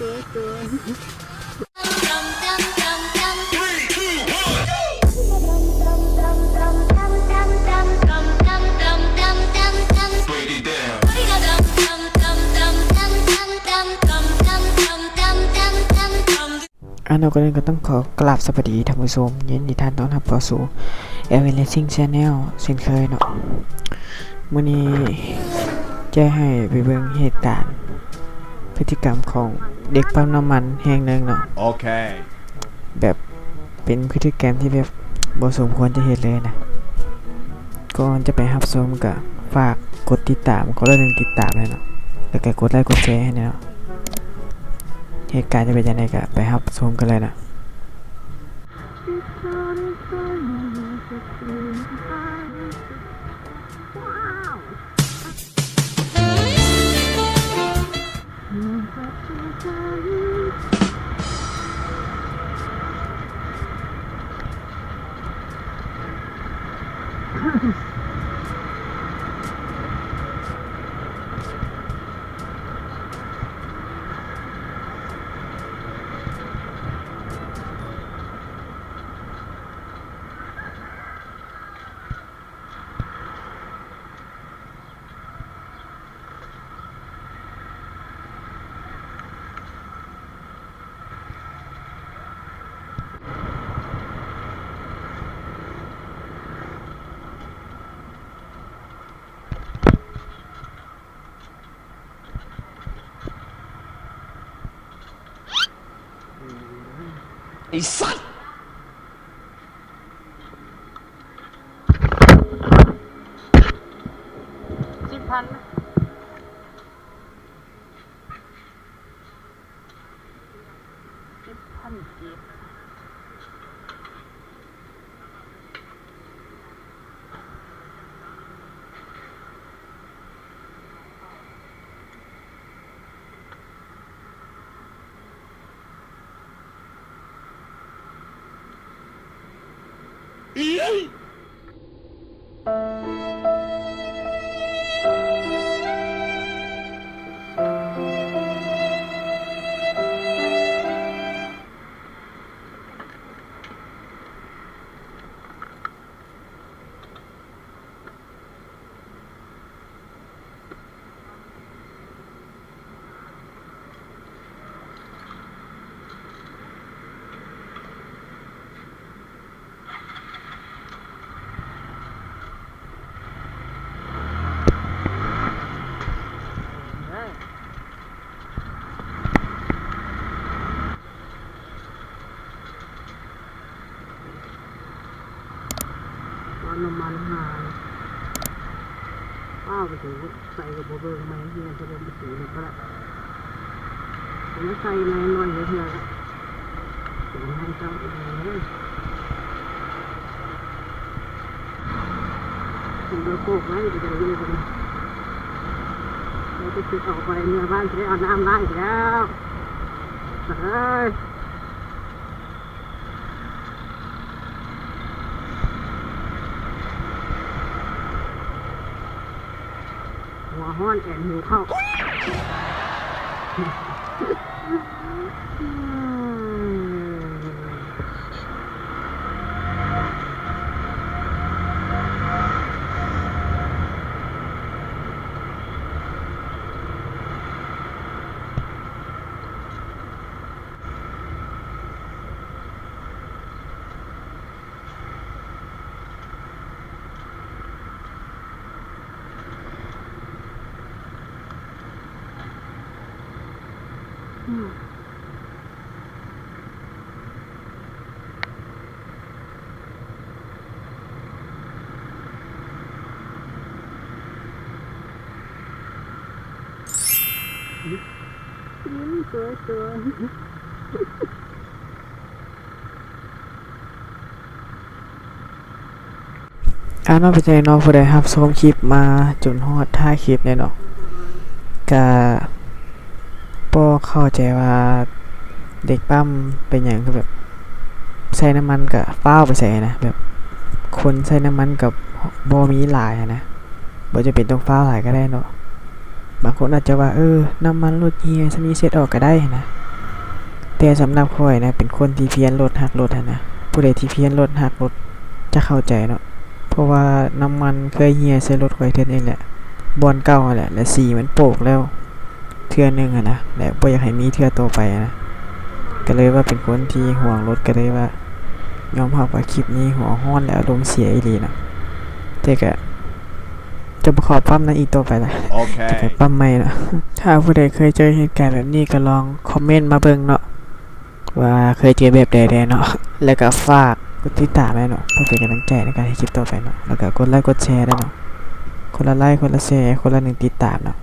เราก็เลยก็ต้องขอกราบสวัสดีท่านผู้ชมยินดีท่านต้อนรับเข้าสู่ Everlasting Channel เช่นเคยเนาะมื้อนี้จะให้ไปเบิ่งเหตุการณ์พฤติกรรมของเด็กปั๊มน้ำมันแห่งหนึ่งเนาะโอเคแบบเป็นพฤติกรรมที่แบบบ่สมควรจะเฮ็ดเลยนะก่อนจะไปรับชมก็ฝากกดติดตามกด1ติดตามเลยเนาะแล้วก็กดไลค์กดแชร์ให้เนาะเหตุการณ์จะเป็นยังไงก็ไปรับชมกันเลยนะไอ้สัส10,000เก็บน้ำมันหายป้าไปถึงใส่กับโบเบิร์กไหมเฮียจะเดินไปสีเลยก็ได้ผมใส่ในน้อยเฮียถึงให้เจ้าเลยผมจะโกกไว้จะได้ยืดเลยเราจะติดออกไปเมื่อบ้านจะได้เอาน้ำไล่แล้วเฮ้ยหัวห้อนแอนหิวเข้าสวยๆนอกจากน้องผู้ใดรับชมคลิปมาจนฮอดท้ายคลิปเนี่ยเนาะก็บ่เข้าใจว่าเด็กปั๊มเป็นหยังคือแบบใส่น้ำมันก็ฟ้าวไปใส่นะแบบคนใส่น้ำมันกับบ่มีหลายนะบ่จะเป็นต้องฟ้าวหลายก็ได้เนาะบางคนอาจจะว่าน้ำมันรถเฮียจะมีเช็ดออกก็ได้นะ แต่สำหรับข้อยนะเป็นคนที่เพี้ยนรถหักรถหั้นนะผู้ใดที่เพี้ยนรถหักรถจะเข้าใจเนาะเพราะว่าน้ำมันเคยเหี่ยใส่รถข้อยเทื่อนึงแหละบ่อนเก่านั่นแหละและสีมันโปกแล้วเทื่อนึงอะนะและบ่อยากให้มีเทื่อต่อไปอะนะก็เลยว่าเป็นคนที่ห่วงรถก็เลยว่ายอมรับว่าคลิปนี้หัวร้อนและอารมณ์เสียอีหลีนะแต่ก็จะบ่ขอปั๊มนั้นอีกต่อไปละ จะไป Okay. ปั๊มใหม่เนาะ ถ้าผู้ใดเคยเจอเหตุการณ์แบบนี้ก็ลองคอมเมนต์มาเบิ่งเนาะว่าเคยเจอแบบใดๆเนาะ แล้วก็ฝากกดติดตามไว้เนาะเพื่อเป็นกำลังใจในการให้คลิปต่อไปเนาะแล้วก็กดไลค์กดแชร์ด้วยเนาะคนละไลค์คนละแชร์คนละหนึ่งติดตามเนาะ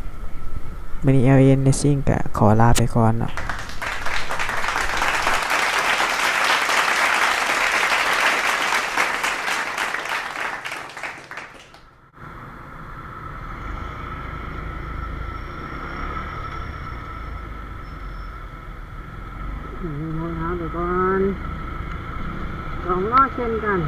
วันนี้ LN Racing ก็ขอลาไปก่อนเนาะ โอ้โหเอาไปก่อน2 ล้อเช่นกัน